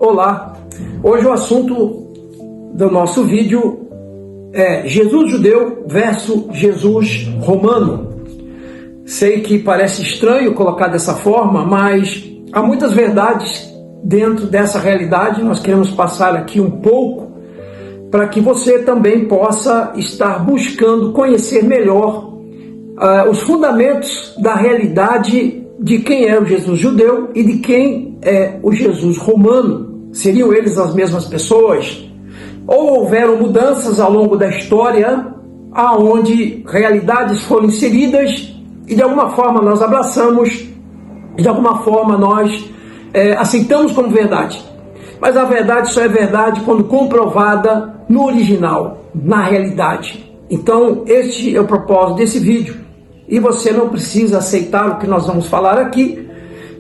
Olá, hoje o assunto do nosso vídeo é Jesus judeu versus Jesus romano. Sei que parece estranho colocar dessa forma, mas há muitas verdades dentro dessa realidade. Nós queremos passar aqui um pouco para que você também possa estar buscando conhecer melhor os fundamentos da realidade de quem é o Jesus judeu e de quem é o Jesus romano. Seriam eles as mesmas pessoas? Ou houveram mudanças ao longo da história, aonde realidades foram inseridas e de alguma forma nós abraçamos, de alguma forma nós aceitamos como verdade. Mas a verdade só é verdade quando comprovada no original, na realidade. Então, este é o propósito desse vídeo. E você não precisa aceitar o que nós vamos falar aqui.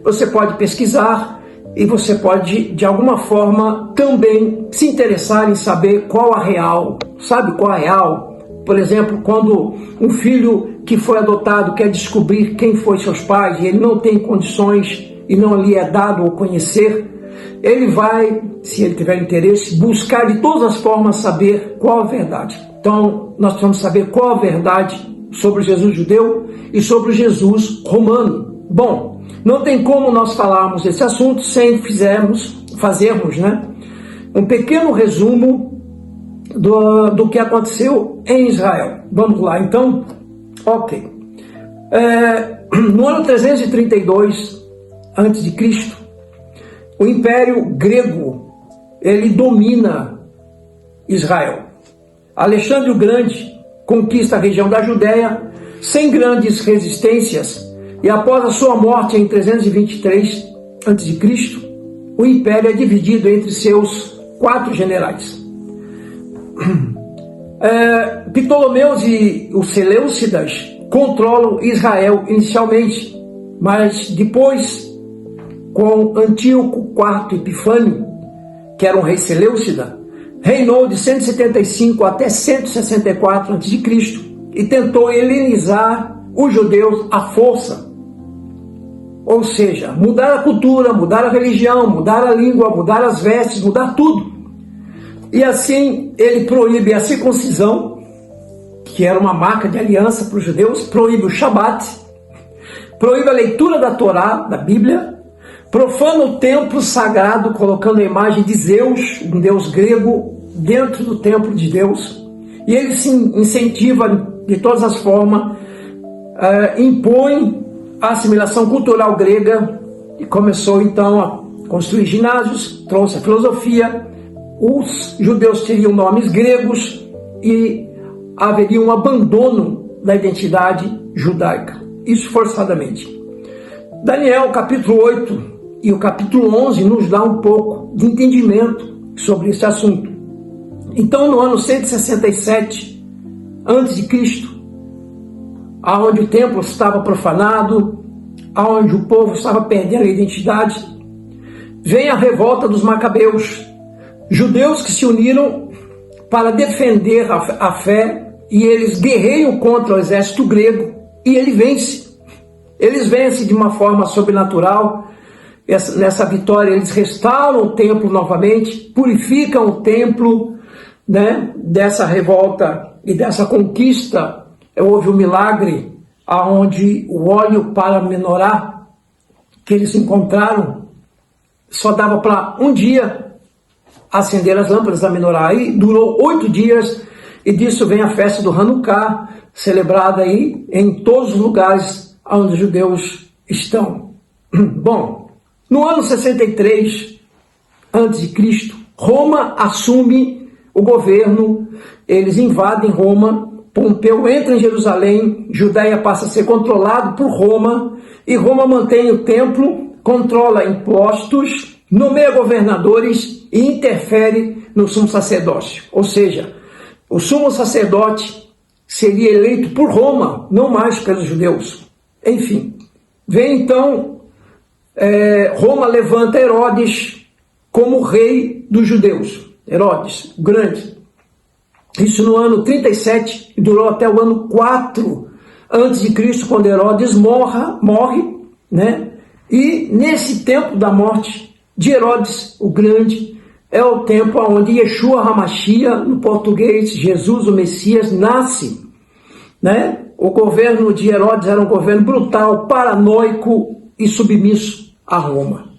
Você pode pesquisar e você pode, de alguma forma, também se interessar em saber qual a real. Sabe qual a real? Por exemplo, quando um filho que foi adotado quer descobrir quem foi seus pais e ele não tem condições e não lhe é dado ou conhecer, ele vai, se ele tiver interesse, buscar de todas as formas saber qual a verdade. Então, nós precisamos saber qual a verdade sobre o Jesus judeu e sobre o Jesus romano. Bom, não tem como nós falarmos desse assunto sem fazermos um pequeno resumo do que aconteceu em Israel. Vamos lá, então? Ok. No ano 332 a.C., o Império Grego, ele domina Israel. Alexandre o Grande conquista a região da Judéia sem grandes resistências e após a sua morte em 323 a.C., o Império é dividido entre seus 4 generais. Ptolomeus e os Seleucidas controlam Israel inicialmente, mas depois, com Antíoco IV Epifânio, que era um rei Seleucida, reinou de 175 até 164 a.C. e tentou helenizar os judeus à força. Ou seja, mudar a cultura, mudar a religião, mudar a língua, mudar as vestes, mudar tudo. E assim ele proíbe a circuncisão, que era uma marca de aliança para os judeus, proíbe o Shabat, proíbe a leitura da Torá, da Bíblia, profana o templo sagrado, colocando a imagem de Zeus, um deus grego, dentro do templo de Deus. E ele se incentiva de todas as formas, impõe a assimilação cultural grega e começou então a construir ginásios, trouxe a filosofia. Os judeus teriam nomes gregos e haveria um abandono da identidade judaica, isso forçadamente. Daniel, capítulo 8 e o capítulo 11 nos dá um pouco de entendimento sobre esse assunto. Então, no ano 167 a.C., aonde o templo estava profanado, aonde o povo estava perdendo a identidade, vem a revolta dos Macabeus, judeus que se uniram para defender a fé, e eles guerreiam contra o exército grego e ele vence. Eles vencem de uma forma sobrenatural. Nessa vitória eles restauram o templo novamente, purificam o templo, dessa revolta e dessa conquista. Houve um milagre aonde o óleo para a menorá que eles encontraram só dava para um dia acender as lâmpadas da menorá. Aí durou 8 dias e disso vem a festa do Hanukkah, celebrada aí em todos os lugares onde os judeus estão. Bom, no ano 63 a.C., Roma assume o governo, eles invadem Roma, Pompeu entra em Jerusalém, Judéia passa a ser controlado por Roma, e Roma mantém o templo, controla impostos, nomeia governadores e interfere no sumo sacerdócio. Ou seja, o sumo sacerdote seria eleito por Roma, não mais pelos judeus. Enfim, vem então, Roma levanta Herodes como rei dos judeus. Herodes, o Grande. Isso no ano 37, durou até o ano 4 a.C., quando Herodes morre, E nesse tempo da morte de Herodes o Grande é o tempo onde Yeshua HaMashiach, no português, Jesus o Messias, nasce, né? O governo de Herodes era um governo brutal, paranoico e submisso a Roma.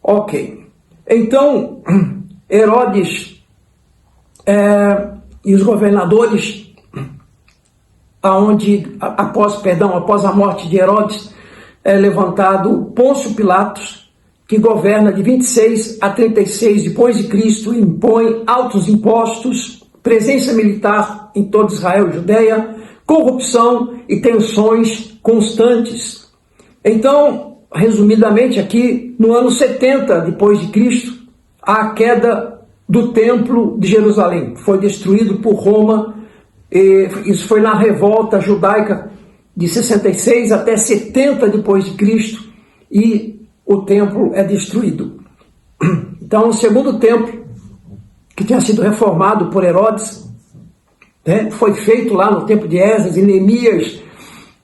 Ok. Então, Herodes e os governadores, após a morte de Herodes, é levantado Pôncio Pilatos, que governa de 26 a 36 depois de Cristo, impõe altos impostos, presença militar em todo Israel e Judeia, corrupção e tensões constantes. Então, resumidamente aqui, no ano 70 depois de Cristo, há a queda do Templo de Jerusalém, foi destruído por Roma. Isso foi na revolta judaica de 66 até 70 depois de Cristo, e o templo é destruído. Então, o segundo templo, que tinha sido reformado por Herodes, né, foi feito lá no tempo de Esdras e Neemias,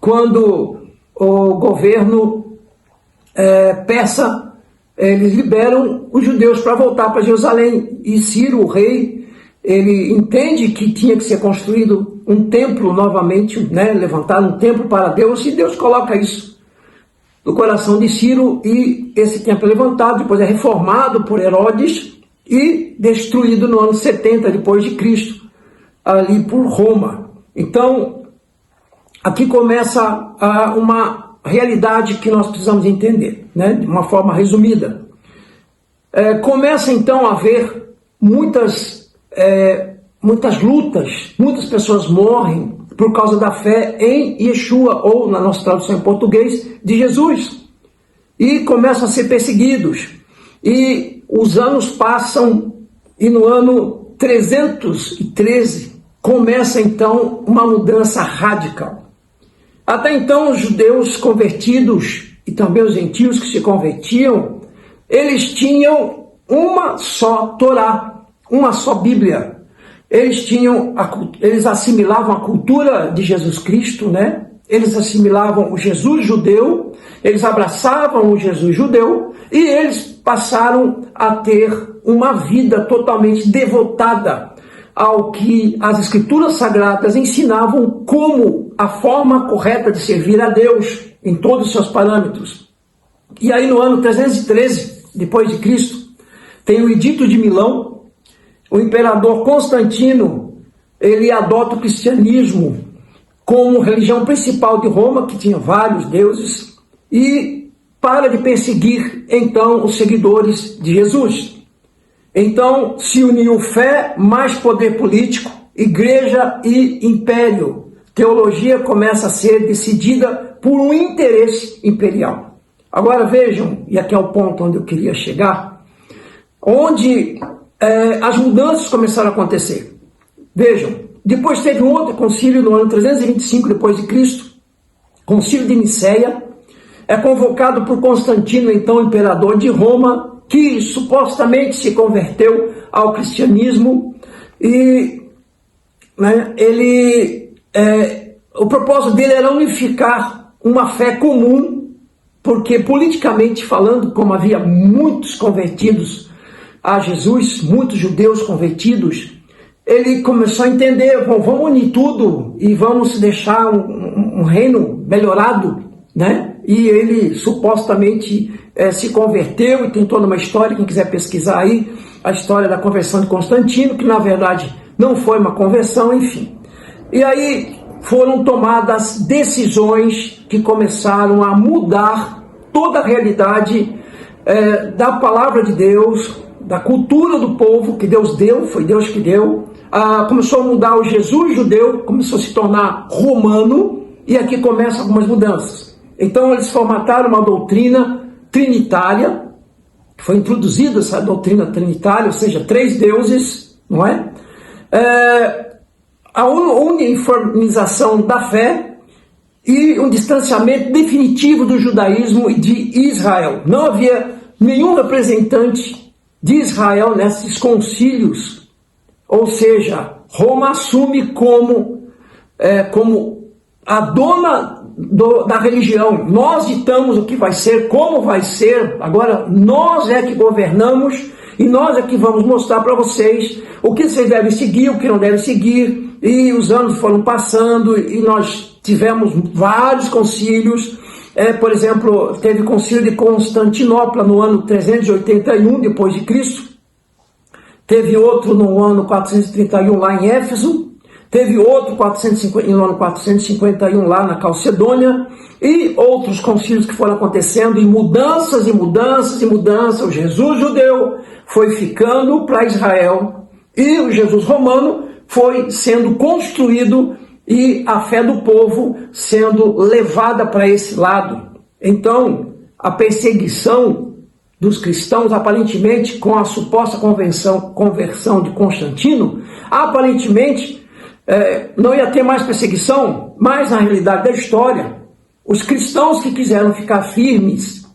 quando o governo persa, eles liberam os judeus para voltar para Jerusalém, e Ciro, o rei, ele entende que tinha que ser construído um templo novamente, né, levantar um templo para Deus, e Deus coloca isso no coração de Ciro, e esse templo é levantado, depois é reformado por Herodes e destruído no ano 70 depois de Cristo, ali por Roma. Então, aqui começa uma realidade que nós precisamos entender, né, de uma forma resumida. Começa então a haver muitas lutas, muitas pessoas morrem por causa da fé em Yeshua, ou na nossa tradução em português, de Jesus, e começam a ser perseguidos, e os anos passam, e no ano 313 começa então uma mudança radical. Até então os judeus convertidos, e também os gentios que se convertiam, eles tinham uma só Torá, uma só Bíblia. Eles assimilavam a cultura de Jesus Cristo, né? Eles assimilavam o Jesus judeu, eles abraçavam o Jesus judeu, e eles passaram a ter uma vida totalmente devotada ao que as Escrituras Sagradas ensinavam como a forma correta de servir a Deus em todos os seus parâmetros. E aí no ano 313 depois de Cristo, tem o Edito de Milão. O imperador Constantino, ele adota o cristianismo como religião principal de Roma, que tinha vários deuses, e para de perseguir, então, os seguidores de Jesus. Então, se uniu fé, mais poder político, igreja e império. Teologia começa a ser decidida por um interesse imperial. Agora vejam, e aqui é o ponto onde eu queria chegar, onde as mudanças começaram a acontecer. Vejam, depois teve um outro concílio no ano 325 depois de Cristo, concílio de Niceia, é convocado por Constantino, então imperador de Roma, que supostamente se converteu ao cristianismo, e né, o propósito dele era unificar uma fé comum, porque politicamente falando, como havia muitos convertidos a Jesus, muitos judeus convertidos, ele começou a entender, bom, vamos unir tudo e vamos deixar um reino melhorado, né? E ele supostamente se converteu, e tem toda uma história, quem quiser pesquisar aí, a história da conversão de Constantino, que na verdade não foi uma conversão, enfim. E aí foram tomadas decisões que começaram a mudar toda a realidade da palavra de Deus, da cultura do povo que Deus deu, foi Deus que deu. Começou a mudar o Jesus judeu, começou a se tornar romano, e aqui começam algumas mudanças. Então eles formataram uma doutrina trinitária, foi introduzida essa doutrina trinitária, ou seja, 3 deuses, não é? A uniformização da fé e um distanciamento definitivo do judaísmo e de Israel. Não havia nenhum representante de Israel nesses concílios, ou seja, Roma assume como a dona da religião. Nós ditamos o que vai ser, como vai ser. Agora nós é que governamos e nós é que vamos mostrar para vocês o que vocês devem seguir, o que não devem seguir. E os anos foram passando e nós tivemos vários concílios. Por exemplo, teve o concílio de Constantinopla no ano 381 depois de Cristo. Teve outro no ano 431 lá em Éfeso. Teve outro no ano 451 lá na Calcedônia. E outros concílios que foram acontecendo, e mudanças e mudanças e mudanças. O Jesus judeu foi ficando para Israel e o Jesus romano foi sendo construído e a fé do povo sendo levada para esse lado. Então, a perseguição dos cristãos, aparentemente, com a suposta conversão de Constantino, aparentemente não ia ter mais perseguição, mas na realidade da história, os cristãos que quiseram ficar firmes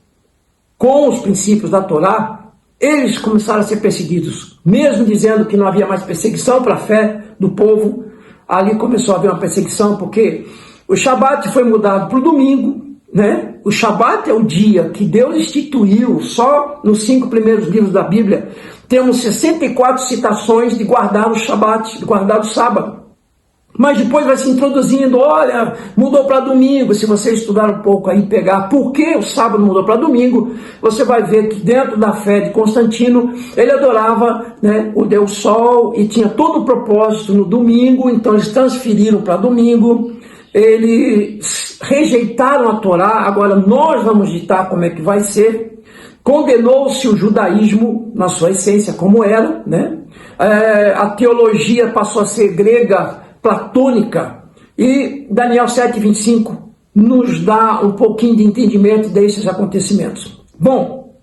com os princípios da Torá, eles começaram a ser perseguidos, mesmo dizendo que não havia mais perseguição para a fé do povo. Ali começou a haver uma perseguição, porque o Shabat foi mudado para o domingo, né? O Shabat é o dia que Deus instituiu. Só nos 5 primeiros livros da Bíblia temos 64 citações de guardar o Shabat, de guardar o sábado. Mas depois vai se introduzindo, olha, mudou para domingo. Se você estudar um pouco aí, pegar por que o sábado mudou para domingo, você vai ver que dentro da fé de Constantino, ele adorava, né, o Deus Sol e tinha todo o propósito no domingo. Então eles transferiram para domingo, eles rejeitaram a Torá. Agora nós vamos ditar como é que vai ser. Condenou-se o judaísmo na sua essência como era, né? A teologia passou a ser grega, platônica, e Daniel 7,25 nos dá um pouquinho de entendimento desses acontecimentos. Bom,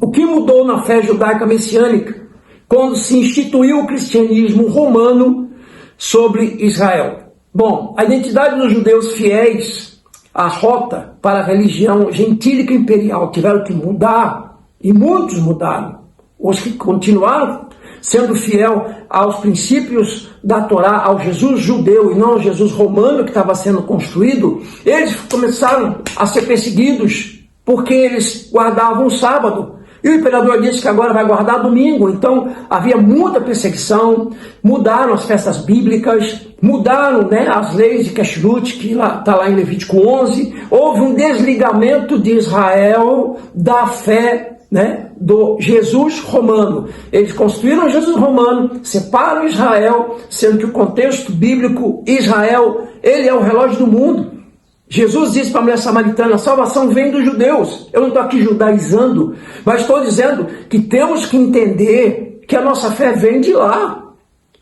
o que mudou na fé judaica messiânica quando se instituiu o cristianismo romano sobre Israel? Bom, a identidade dos judeus fiéis à rota para a religião gentílica imperial tiveram que mudar, e muitos mudaram. Os que continuaram sendo fiel aos princípios da Torá, ao Jesus judeu e não ao Jesus romano que estava sendo construído, eles começaram a ser perseguidos porque eles guardavam o sábado. E o imperador disse que agora vai guardar domingo. Então havia muita perseguição, mudaram as festas bíblicas, mudaram, né, as leis de Kashrut, que está lá em Levítico 11. Houve um desligamento de Israel da fé, né, do Jesus romano. Eles construíram Jesus romano, separam Israel, sendo que o contexto bíblico, Israel, ele é o relógio do mundo. Jesus disse para a mulher samaritana, a salvação vem dos judeus. Eu não estou aqui judaizando, mas estou dizendo que temos que entender que a nossa fé vem de lá.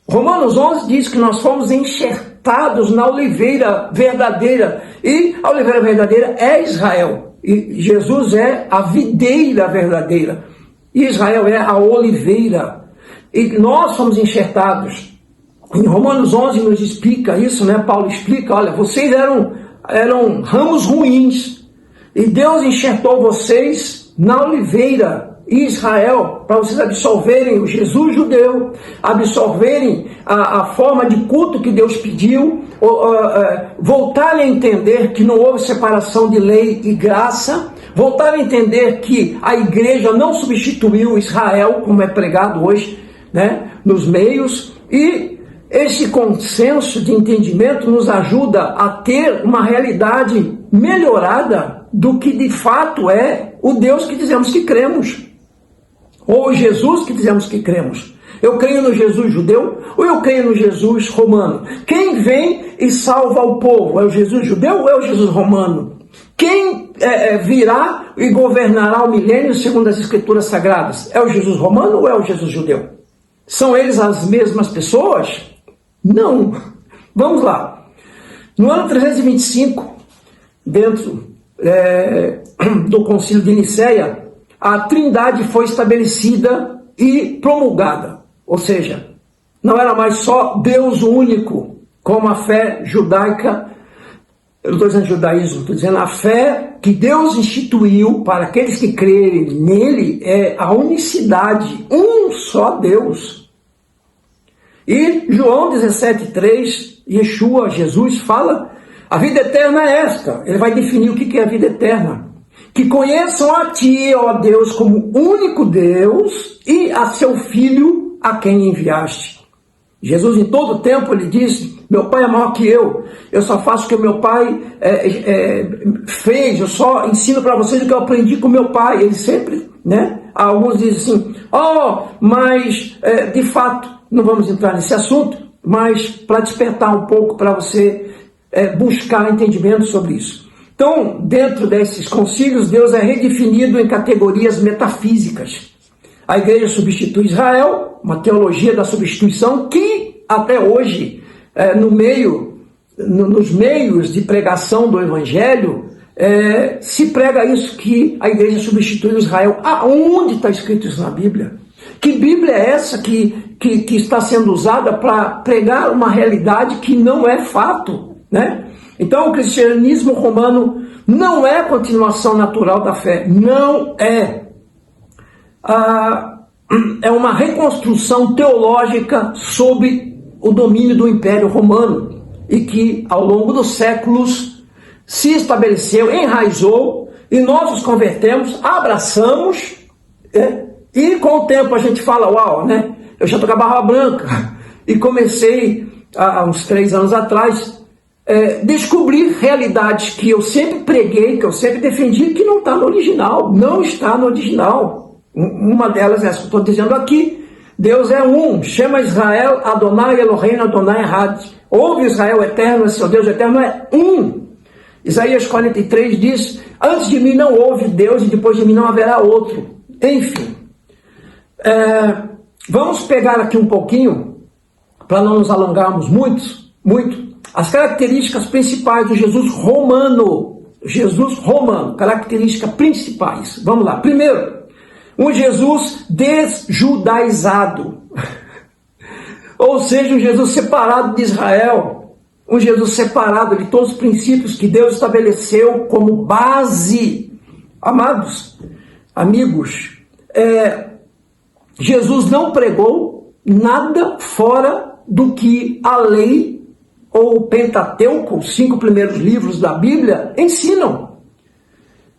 Romanos 11 diz que nós fomos enxertados na oliveira verdadeira, e a oliveira verdadeira é Israel. E Jesus é a videira verdadeira. Israel é a oliveira. E nós somos enxertados. Em Romanos 11 nos explica isso, né? Paulo explica, olha, vocês eram ramos ruins. E Deus enxertou vocês na oliveira, Israel, para vocês absorverem o Jesus judeu, absorverem a forma de culto que Deus pediu, voltarem a entender que não houve separação de lei e graça, voltarem a entender que a igreja não substituiu Israel, como é pregado hoje, né, nos meios. E esse consenso de entendimento nos ajuda a ter uma realidade melhorada do que de fato é o Deus que dizemos que cremos, ou o Jesus que dizemos que cremos. Eu creio no Jesus judeu ou eu creio no Jesus romano? Quem vem e salva o povo? É o Jesus judeu ou é o Jesus romano? Quem virá e governará o milênio segundo as escrituras sagradas? É o Jesus romano ou é o Jesus judeu? São eles as mesmas pessoas? Não. Vamos lá. No ano 325, dentro do concílio de Nicéia, a Trindade foi estabelecida e promulgada. Ou seja, não era mais só Deus único, como a fé judaica. Eu não estou dizendo judaísmo, estou dizendo a fé que Deus instituiu para aqueles que crerem nele é a unicidade, um só Deus. E João 17,3, Yeshua, Jesus, fala A vida eterna é esta. Ele vai definir o que é a vida eterna. Que conheçam a ti, ó Deus, como único Deus e a seu Filho a quem enviaste. Jesus em todo o tempo ele diz, meu Pai é maior que eu só faço o que o meu Pai fez, eu só ensino para vocês o que eu aprendi com meu Pai. Ele sempre, né? Alguns dizem assim, mas de fato, não vamos entrar nesse assunto, mas para despertar um pouco para você buscar entendimento sobre isso. Então, dentro desses concílios, Deus é redefinido em categorias metafísicas. A igreja substitui Israel, uma teologia da substituição que até hoje, nos meios de pregação do evangelho, se prega isso, que a igreja substitui Israel. Aonde está escrito isso na Bíblia? Que Bíblia é essa que está sendo usada para pregar uma realidade que não é fato, né? Então o cristianismo romano não é continuação natural da fé, não é. É uma reconstrução teológica sob o domínio do Império Romano e que ao longo dos séculos se estabeleceu, enraizou, e nós nos convertemos, abraçamos, e com o tempo a gente fala, uau, né? Eu já estou com a barba branca e comecei há uns 3 anos atrás descobrir realidades que eu sempre preguei, que eu sempre defendi, que não está no original, não está no original. Uma delas é essa que eu estou dizendo aqui. Deus é um, chama Israel Adonai Eloheinu Adonai Echad. Ouve Israel eterno, seu Deus eterno é um. Isaías 43 diz, antes de mim não houve Deus e depois de mim não haverá outro. Enfim, vamos pegar aqui um pouquinho, para não nos alongarmos muito, as características principais do Jesus romano. Jesus romano, características principais. Vamos lá. Primeiro, um Jesus desjudaizado. Ou seja, um Jesus separado de Israel. Um Jesus separado de todos os princípios que Deus estabeleceu como base. Amados, amigos, Jesus não pregou nada fora do que a lei ou o Pentateuco, os 5 primeiros livros da Bíblia, ensinam.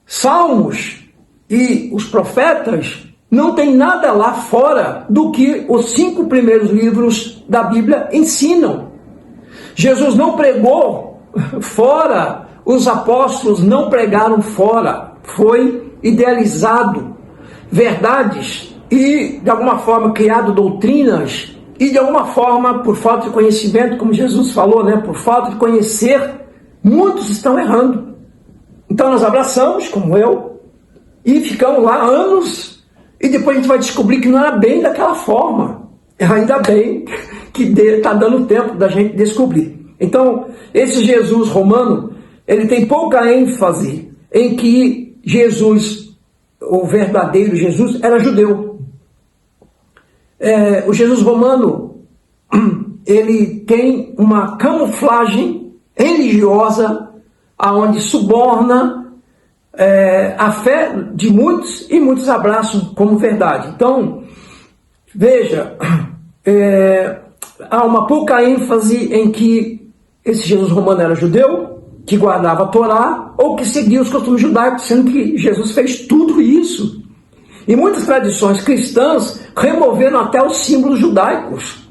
Salmos e os profetas não tem nada lá fora do que os 5 primeiros livros da Bíblia ensinam. Jesus não pregou fora, os apóstolos não pregaram fora, foi idealizado verdades e de alguma forma criado doutrinas e de alguma forma, por falta de conhecimento, como Jesus falou, né, por falta de conhecer, muitos estão errando. Então nós abraçamos, como eu, e ficamos lá anos, e depois a gente vai descobrir que não era bem daquela forma. Ainda bem que está dando tempo da gente descobrir. Então, esse Jesus romano, ele tem pouca ênfase em que Jesus, o verdadeiro Jesus, era judeu. O Jesus romano, ele tem uma camuflagem religiosa, aonde suborna a fé de muitos, e muitos abraçam como verdade. Então, veja, há uma pouca ênfase em que esse Jesus romano era judeu, que guardava a Torá, ou que seguia os costumes judaicos, sendo que Jesus fez tudo isso. E muitas tradições cristãs removeram até os símbolos judaicos.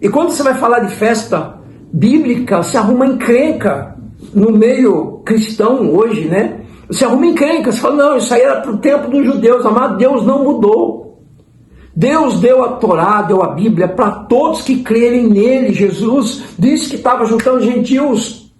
E quando você vai falar de festa bíblica, se arruma encrenca no meio cristão hoje, né? Você arruma encrenca, você fala, não, isso aí era para o tempo dos judeus, amado, Deus não mudou. Deus deu a Torá, deu a Bíblia para todos que crerem nele. Jesus disse que estava juntando gentios.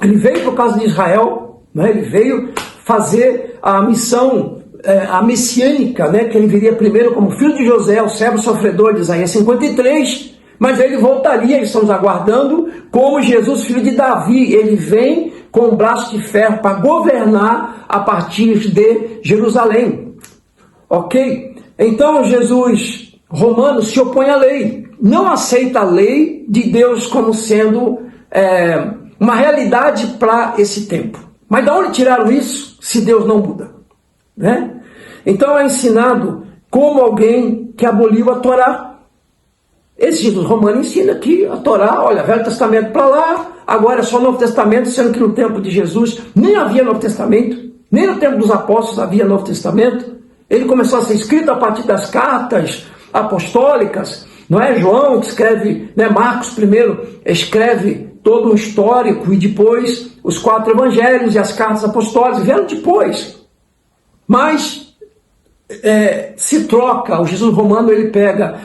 Ele veio por causa de Israel, né? Ele veio fazer a missão a messiânica, né, que ele viria primeiro como filho de José, o servo sofredor de Isaías 53, mas ele voltaria, estamos aguardando, como Jesus, filho de Davi. Ele vem com um braço de ferro para governar a partir de Jerusalém. Ok? Então Jesus romano se opõe à lei, não aceita a lei de Deus como sendo uma realidade para esse tempo. Mas de onde tiraram isso, se Deus não muda? Né? Então é ensinado como alguém que aboliu a Torá. Esse Jesus romano ensina que a Torá, olha, Velho Testamento para lá, agora é só Novo Testamento, sendo que no tempo de Jesus nem havia Novo Testamento, nem no tempo dos apóstolos havia Novo Testamento. Ele começou a ser escrito a partir das cartas apostólicas, não é? João que escreve, né? Marcos primeiro escreve todo um histórico, e depois os 4 evangelhos e as cartas apostólicas vieram depois. Mas se troca, o Jesus romano ele pega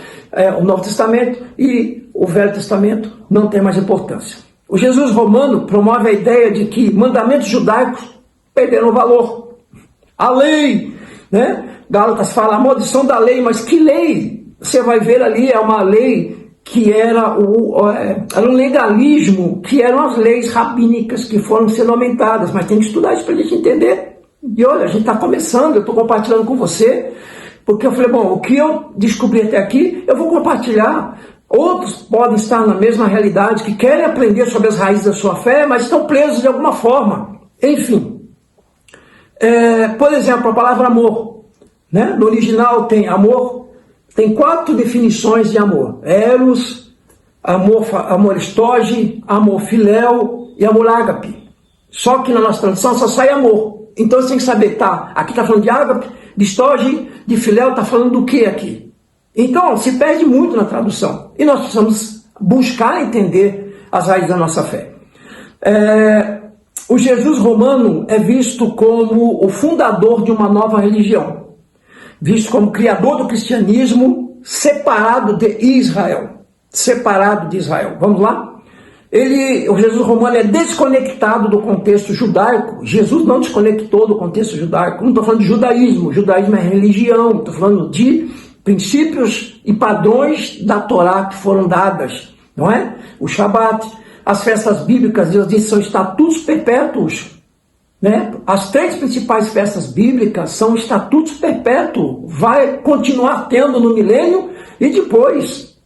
o Novo Testamento e o Velho Testamento não tem mais importância. O Jesus romano promove a ideia de que mandamentos judaicos perderam valor. A lei, né? Gálatas fala a maldição da lei, mas que lei? Você vai ver ali, é uma lei que era um legalismo, que eram as leis rabínicas que foram sendo aumentadas, mas tem que estudar isso para a gente entender. E olha, a gente está começando, eu estou compartilhando com você, porque eu falei, bom, o que eu descobri até aqui, eu vou compartilhar. Outros podem estar na mesma realidade, que querem aprender sobre as raízes da sua fé, mas estão presos de alguma forma. Enfim, por exemplo, a palavra amor, né? No original tem amor, tem 4 definições de amor: eros, amor estoge, amor filéu e amor ágape. Só que na nossa tradução só sai amor. Então você tem que saber, tá, aqui está falando de ágape, de estoge, de filéu, está falando do que aqui? Então se perde muito na tradução. E nós precisamos buscar entender as raízes da nossa fé. O Jesus romano é visto como o fundador de uma nova religião, visto como criador do cristianismo, separado de Israel. Separado de Israel. Vamos lá? O Jesus romano é desconectado do contexto judaico. Jesus não desconectou do contexto judaico. Não estou falando de judaísmo. Judaísmo é religião. Estou falando de princípios e padrões da Torá que foram dadas. Não é? O Shabat, as festas bíblicas, Deus diz, são estatutos perpétuos. Né? As 3 principais festas bíblicas são estatutos perpétuos. Vai continuar tendo no milênio e depois.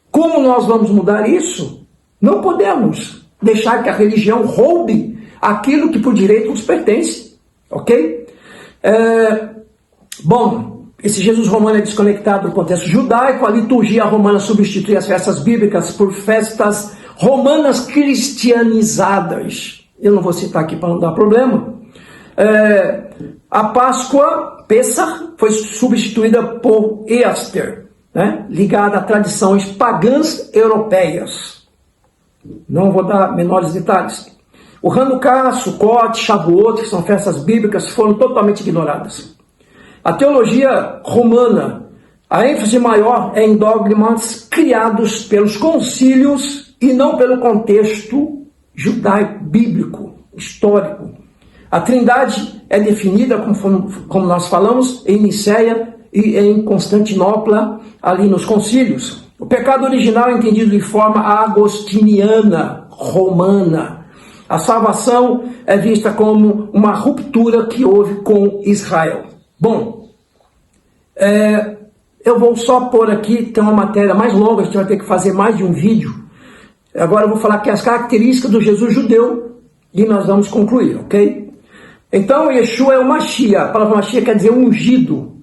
Como nós vamos mudar isso? Não podemos deixar que a religião roube aquilo que por direito nos pertence. Ok? Bom, esse Jesus romano é desconectado do contexto judaico. A liturgia romana substitui as festas bíblicas por festas romanas cristianizadas. Eu não vou citar aqui para não dar problema. A Páscoa, Pessah, foi substituída por Easter, né? Ligada a tradições pagãs europeias. Não vou dar menores detalhes. O Hanukkah, Sukkot, Shavuot, que são festas bíblicas, foram totalmente ignoradas. A teologia romana, a ênfase maior é em dogmas criados pelos concílios e não pelo contexto judaico, bíblico, histórico. A Trindade é definida, como nós falamos, em Niceia e em Constantinopla, ali nos concílios. O pecado original é entendido de forma agostiniana, romana. A salvação é vista como uma ruptura que houve com Israel. Bom, eu vou só pôr aqui, tem uma matéria mais longa, a gente vai ter que fazer mais de um vídeo. Agora eu vou falar aqui as características do Jesus judeu e nós vamos concluir, ok? Então, Yeshua é o Mashiach. A palavra Mashiach quer dizer ungido.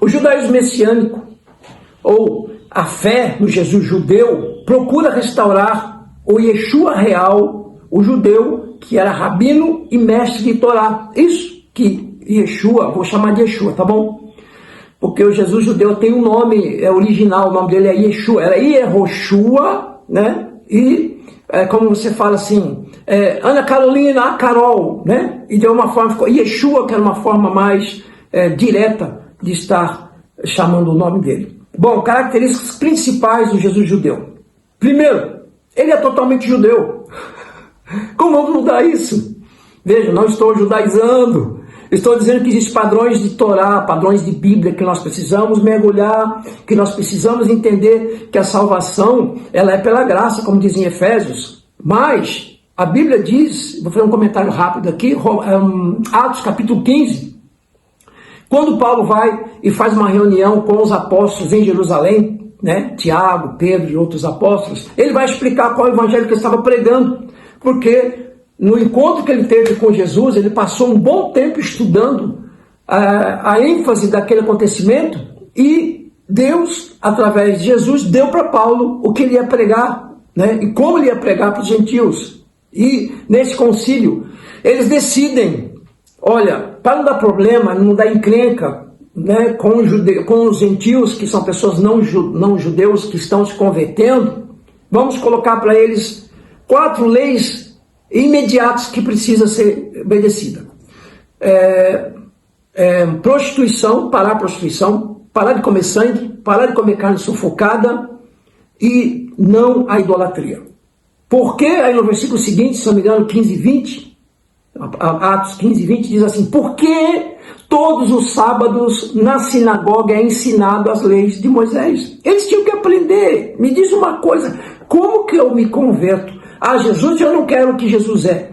O judaísmo messiânico, ou a fé no Jesus judeu, procura restaurar o Yeshua real, o judeu, que era rabino e mestre de Torá. Isso que Yeshua, vou chamar de Yeshua, tá bom? Porque o Jesus judeu tem um nome original, o nome dele é Yeshua. Era Yehoshua, né? E como você fala assim, Ana Carolina, Carol, né? E de uma forma ficou Yeshua, que era uma forma mais direta de estar chamando o nome dele. Bom, características principais do Jesus judeu. Primeiro, ele é totalmente judeu. Como vamos mudar isso? Veja, não estou judaizando. Estou dizendo que existem padrões de Torá, padrões de Bíblia que nós precisamos mergulhar, que nós precisamos entender que a salvação ela é pela graça, como diz em Efésios. Mas a Bíblia diz, vou fazer um comentário rápido aqui, Atos capítulo 15, quando Paulo vai e faz uma reunião com os apóstolos em Jerusalém, né, Tiago, Pedro e outros apóstolos, ele vai explicar qual é o evangelho que ele estava pregando, porque no encontro que ele teve com Jesus, ele passou um bom tempo estudando a ênfase daquele acontecimento e Deus, através de Jesus, deu para Paulo o que ele ia pregar, né? E como ele ia pregar para os gentios. E nesse concílio, eles decidem, olha, para não dar problema, não dar encrenca, né, com os gentios, que são pessoas não judeus que estão se convertendo, vamos colocar para eles 4 leis imediatas que precisam ser obedecidas. Prostituição, parar a prostituição, parar de comer sangue, parar de comer carne sufocada e não a idolatria. Porque aí no versículo seguinte, se não me engano, 15 e 20, Atos 15 e 20 diz assim: porque todos os sábados na sinagoga é ensinado as leis de Moisés. Eles tinham que aprender. Me diz uma coisa, como que eu me converto a Jesus e eu não quero o que Jesus é?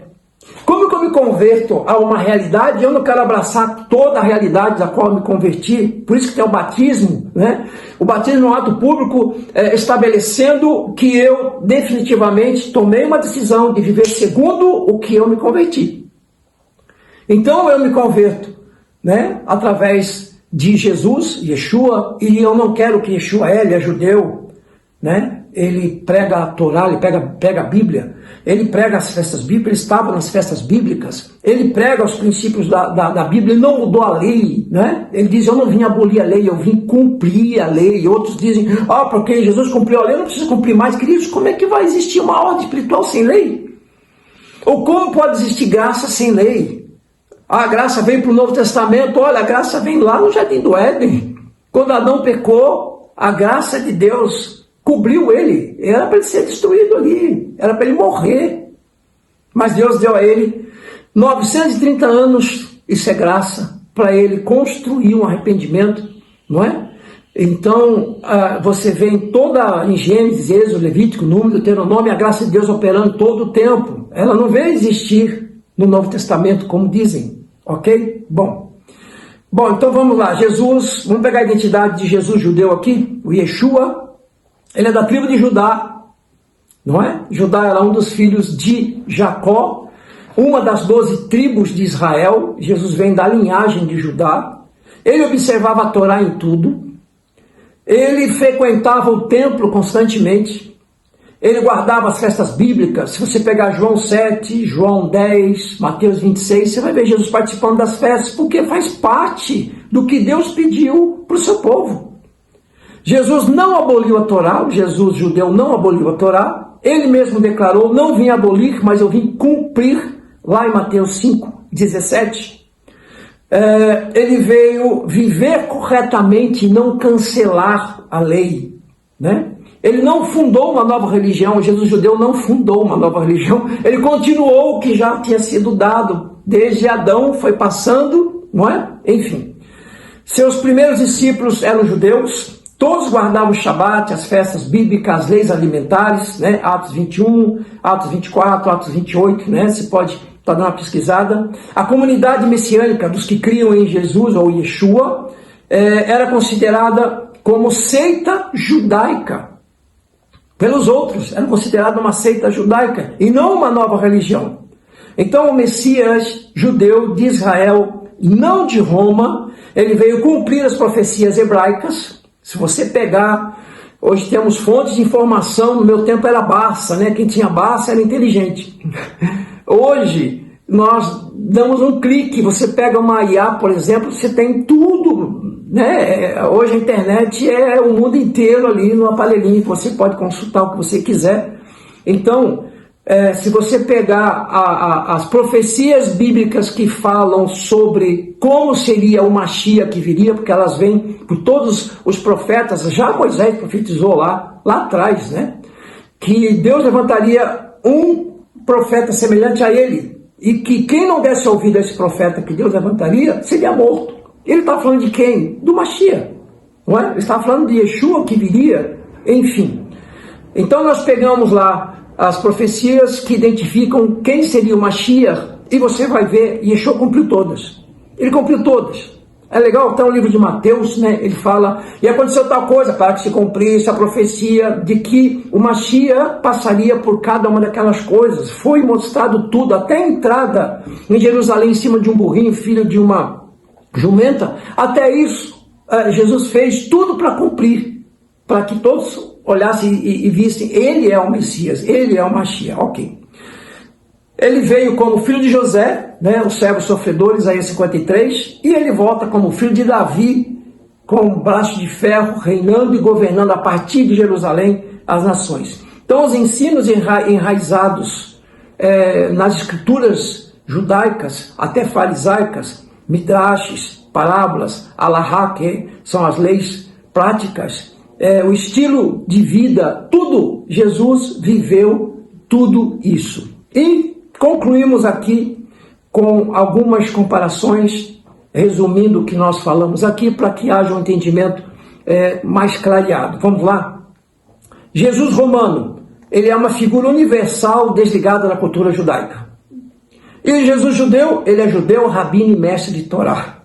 Como que eu me converto a uma realidade e eu não quero abraçar toda a realidade da qual eu me converti? Por isso que tem o batismo, né? O batismo é um ato público estabelecendo que eu definitivamente tomei uma decisão de viver segundo o que eu me converti. Então eu me converto, né, através de Jesus, Yeshua, e eu não quero que Yeshua ele é judeu, né? Ele prega a Torá, ele prega a Bíblia, ele prega as festas bíblicas, ele estava nas festas bíblicas, ele prega os princípios da Bíblia, ele não mudou a lei, né? Ele diz, eu não vim abolir a lei, eu vim cumprir a lei. Outros dizem, porque Jesus cumpriu a lei, eu não preciso cumprir mais. Queridos, como é que vai existir uma ordem espiritual sem lei? Ou como pode existir graça sem lei? A graça vem para o Novo Testamento, olha, a graça vem lá no Jardim do Éden. Quando Adão pecou, a graça de Deus cobriu ele, era para ele ser destruído ali, era para ele morrer, mas Deus deu a ele 930 anos, isso é graça, para ele construir um arrependimento, não é? Então, você vê em Gênesis, Êxodo, Levítico, Número, Deuteronômio, a graça de Deus operando todo o tempo, ela não veio existir no Novo Testamento, como dizem, ok? Bom, então vamos lá, Jesus, vamos pegar a identidade de Jesus judeu aqui, o Yeshua. Ele é da tribo de Judá, não é? Judá era um dos filhos de Jacó, uma das 12 tribos de Israel. Jesus vem da linhagem de Judá. Ele observava a Torá em tudo. Ele frequentava o templo constantemente. Ele guardava as festas bíblicas. Se você pegar João 7, João 10, Mateus 26, você vai ver Jesus participando das festas, porque faz parte do que Deus pediu para o seu povo. Jesus não aboliu a Torá, o Jesus judeu não aboliu a Torá, ele mesmo declarou, não vim abolir, mas eu vim cumprir, lá em Mateus 5, 17. Ele veio viver corretamente e não cancelar a lei, né? Ele não fundou uma nova religião, o Jesus judeu não fundou uma nova religião, ele continuou o que já tinha sido dado, desde Adão foi passando, não é? Enfim, seus primeiros discípulos eram judeus. Todos guardavam o Shabat, as festas bíblicas, as leis alimentares, né? Atos 21, Atos 24, Atos 28, né? Você pode estar dando uma pesquisada. A comunidade messiânica dos que criam em Jesus ou Yeshua era considerada como seita judaica. Pelos outros, era considerada uma seita judaica e não uma nova religião. Então o Messias judeu de Israel, não de Roma, ele veio cumprir as profecias hebraicas. Se você pegar, hoje temos fontes de informação, no meu tempo era Barça, né? Quem tinha Barça era inteligente. Hoje, nós damos um clique, você pega uma IA, por exemplo, você tem tudo, né? Hoje a internet é o mundo inteiro ali no aparelhinho, você pode consultar o que você quiser. Então, se você pegar as profecias bíblicas que falam sobre como seria o Mashiach que viria, porque elas vêm por todos os profetas, já Moisés profetizou lá atrás, né? Que Deus levantaria um profeta semelhante a ele, e que quem não desse ouvido a esse profeta que Deus levantaria, seria morto. Ele está falando de quem? Do Mashiach, não é? Ele está falando de Yeshua que viria, enfim. Então nós pegamos lá as profecias que identificam quem seria o Mashiach, e você vai ver, Yeshua cumpriu todas. Ele cumpriu todas. É legal, está no livro de Mateus, né? Ele fala, e aconteceu tal coisa, para que se cumprisse a profecia de que o Mashiach passaria por cada uma daquelas coisas. Foi mostrado tudo, até a entrada em Jerusalém em cima de um burrinho, filho de uma jumenta, até isso Jesus fez tudo para cumprir, para que todos olhassem e vissem, ele é o Messias, ele é o Mashiach, ok. Ele veio como filho de José, né, o servo sofredor, Isaías 53, e ele volta como filho de Davi, com um braço de ferro, reinando e governando a partir de Jerusalém as nações. Então, os ensinos enraizados nas escrituras judaicas, até farisaicas, midrashes, parábolas, alahá, que são as leis práticas, o estilo de vida, tudo, Jesus viveu tudo isso. E concluímos aqui com algumas comparações, resumindo o que nós falamos aqui, para que haja um entendimento mais clareado. Vamos lá? Jesus romano, ele é uma figura universal desligada da cultura judaica. E Jesus judeu, ele é judeu, rabino e mestre de Torá.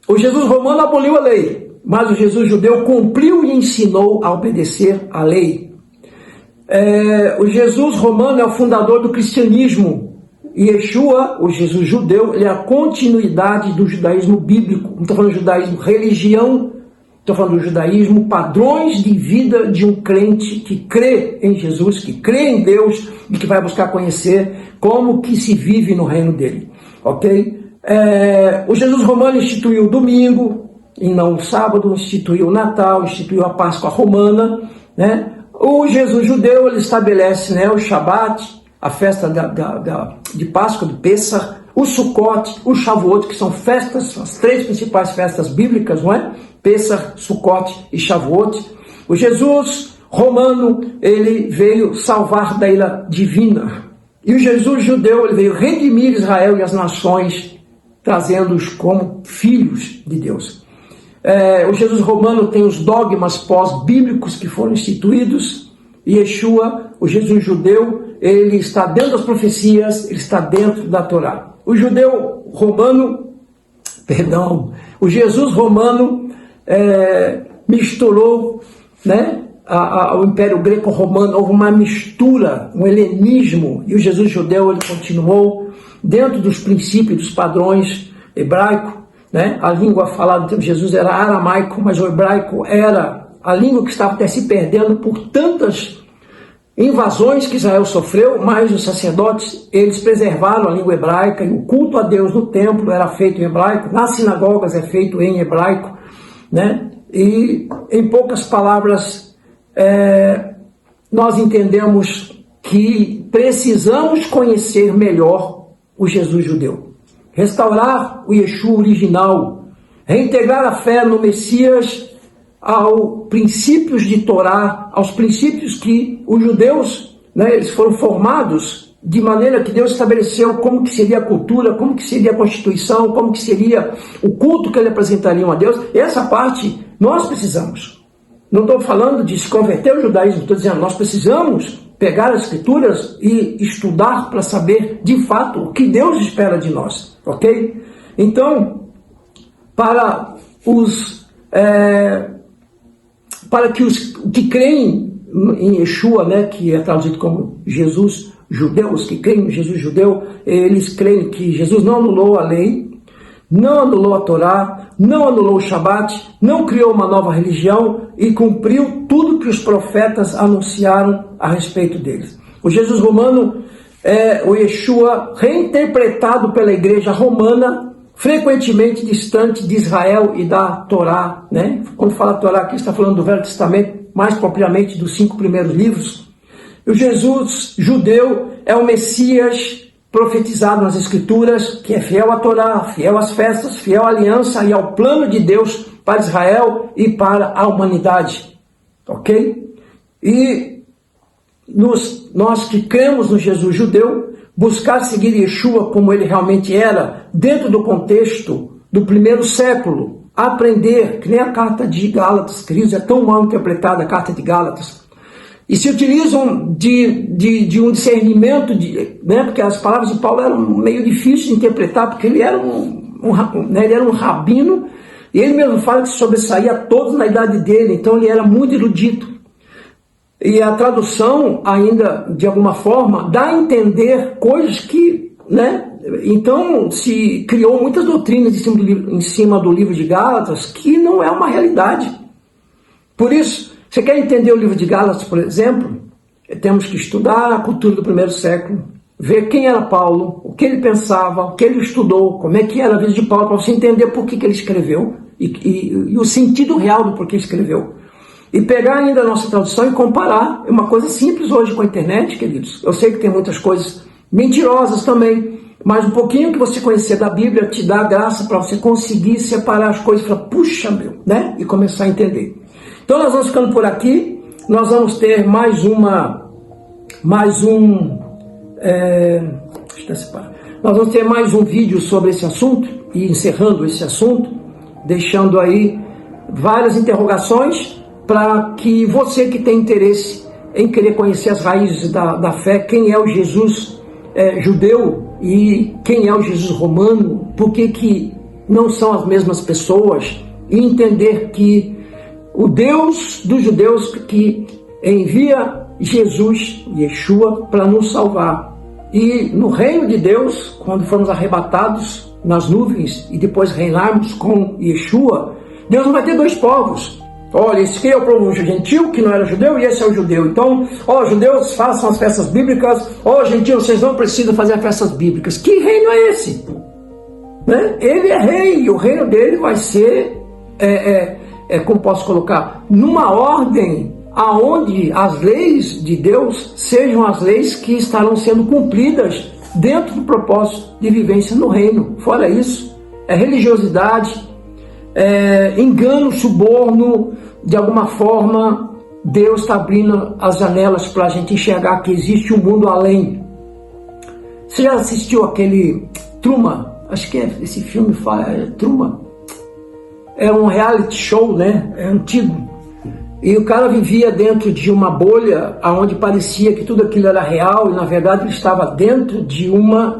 O Jesus romano aboliu a lei, mas o Jesus judeu cumpriu e ensinou a obedecer à lei. O Jesus romano é o fundador do cristianismo. E Yeshua, o Jesus judeu, ele é a continuidade do judaísmo bíblico. Não estou falando de judaísmo religião, estou falando do judaísmo, padrões de vida de um crente que crê em Jesus, que crê em Deus e que vai buscar conhecer como que se vive no reino dele. Ok? O Jesus romano instituiu o domingo, e não o sábado, instituiu o Natal, instituiu a Páscoa romana, né? O Jesus judeu, ele estabelece, né, o Shabat, a festa de Páscoa, do Pessah, o Sukkot, o Shavuot, que são festas, as três principais festas bíblicas, não é? Pessah, Sukkot e Shavuot. O Jesus romano, ele veio salvar da ira divina. E o Jesus judeu, ele veio redimir Israel e as nações, trazendo-os como filhos de Deus. O Jesus romano tem os dogmas pós-bíblicos que foram instituídos, e Yeshua, o Jesus judeu, ele está dentro das profecias, ele está dentro da Torá. O judeu romano, o Jesus romano misturou, né, ao Império Greco-Romano, houve uma mistura, um helenismo, e o Jesus judeu, ele continuou dentro dos princípios, dos padrões hebraico, né? A língua falada do tempo de Jesus era aramaico, mas o hebraico era a língua que estava até se perdendo por tantas invasões que Israel sofreu, mas os sacerdotes, eles preservaram a língua hebraica, e o culto a Deus no templo era feito em hebraico, nas sinagogas é feito em hebraico, né? E, em poucas palavras, nós entendemos que precisamos conhecer melhor o Jesus judeu. Restaurar o Yeshua original, reintegrar a fé no Messias aos princípios de Torá, aos princípios que os judeus, né, eles foram formados de maneira que Deus estabeleceu como que seria a cultura, como que seria a constituição, como que seria o culto que eles apresentariam a Deus. Essa parte nós precisamos. Não estou falando de se converter ao judaísmo, estou dizendo, nós precisamos pegar as escrituras e estudar para saber de fato o que Deus espera de nós, ok? Então, para que os que creem em Yeshua, né, que é traduzido como Jesus judeu, os que creem em Jesus judeu, eles creem que Jesus não anulou a lei, não anulou a Torá, não anulou o Shabat, não criou uma nova religião e cumpriu tudo que os profetas anunciaram a respeito deles. O Jesus romano é o Yeshua reinterpretado pela igreja romana, frequentemente distante de Israel e da Torá, né? Quando fala Torá aqui, está falando do Velho Testamento, mais propriamente dos 5 primeiros livros. O Jesus judeu é o Messias profetizado nas Escrituras, que é fiel à Torá, fiel às festas, fiel à aliança e ao plano de Deus para Israel e para a humanidade. Ok? E nós que cremos no Jesus judeu, buscar seguir Yeshua como ele realmente era, dentro do contexto do primeiro século, aprender, que nem a carta de Gálatas, queridos, é tão mal interpretada a carta de Gálatas, e se utilizam de um discernimento, né, porque as palavras de Paulo eram meio difíceis de interpretar, porque ele era ele era um rabino, e ele mesmo fala que sobressaía a todos na idade dele, então ele era muito erudito. E a tradução ainda, de alguma forma, dá a entender coisas que, né, Então se criou muitas doutrinas em cima do livro de Gálatas que não é uma realidade. Por isso, você quer entender o livro de Gálatas, por exemplo? Temos que estudar a cultura do primeiro século, ver quem era Paulo, o que ele pensava, o que ele estudou, como é que era a vida de Paulo, para você entender por que ele escreveu e o sentido real do porquê escreveu. E pegar ainda a nossa tradução e comparar. É uma coisa simples hoje com a internet, queridos. Eu sei que tem muitas coisas mentirosas também, mas um pouquinho que você conhecer da Bíblia te dá graça para você conseguir separar as coisas e falar, puxa meu, né? E começar a entender. Então nós vamos ficando por aqui. Nós vamos ter nós vamos ter mais um vídeo sobre esse assunto e encerrando esse assunto, deixando aí várias interrogações para que você que tem interesse em querer conhecer as raízes da fé, quem é o Jesus judeu e quem é o Jesus romano, por que não são as mesmas pessoas, e entender que o Deus dos judeus que envia Jesus, Yeshua, para nos salvar. E no reino de Deus, quando formos arrebatados nas nuvens e depois reinarmos com Yeshua, Deus não vai ter dois povos. Olha, esse aqui é o povo gentil, que não era judeu, e esse é o judeu. Então, judeus, façam as festas bíblicas. Gentios, vocês não precisam fazer as festas bíblicas. Que reino é esse? Né? Ele é rei, e o reino dele vai ser, como posso colocar, numa ordem aonde as leis de Deus sejam as leis que estarão sendo cumpridas dentro do propósito de vivência no reino. Fora isso, é religiosidade, engano, suborno. De alguma forma, Deus está abrindo as janelas para a gente enxergar que existe um mundo além. Você já assistiu aquele Truman? Acho que esse filme Truman. É um reality show, né? É antigo. E o cara vivia dentro de uma bolha onde parecia que tudo aquilo era real e na verdade ele estava dentro de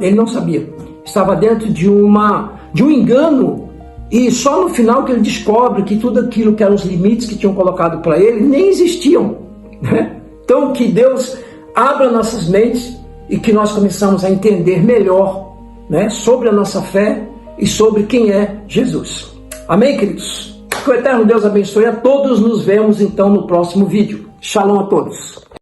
ele não sabia, estava dentro de um engano, e só no final que ele descobre que tudo aquilo que eram os limites que tinham colocado para ele nem existiam, né? Então que Deus abra nossas mentes e que nós começamos a entender melhor, né, sobre a nossa fé e sobre quem é Jesus. Amém, queridos? Que o eterno Deus abençoe a todos. Nos vemos então no próximo vídeo. Shalom a todos.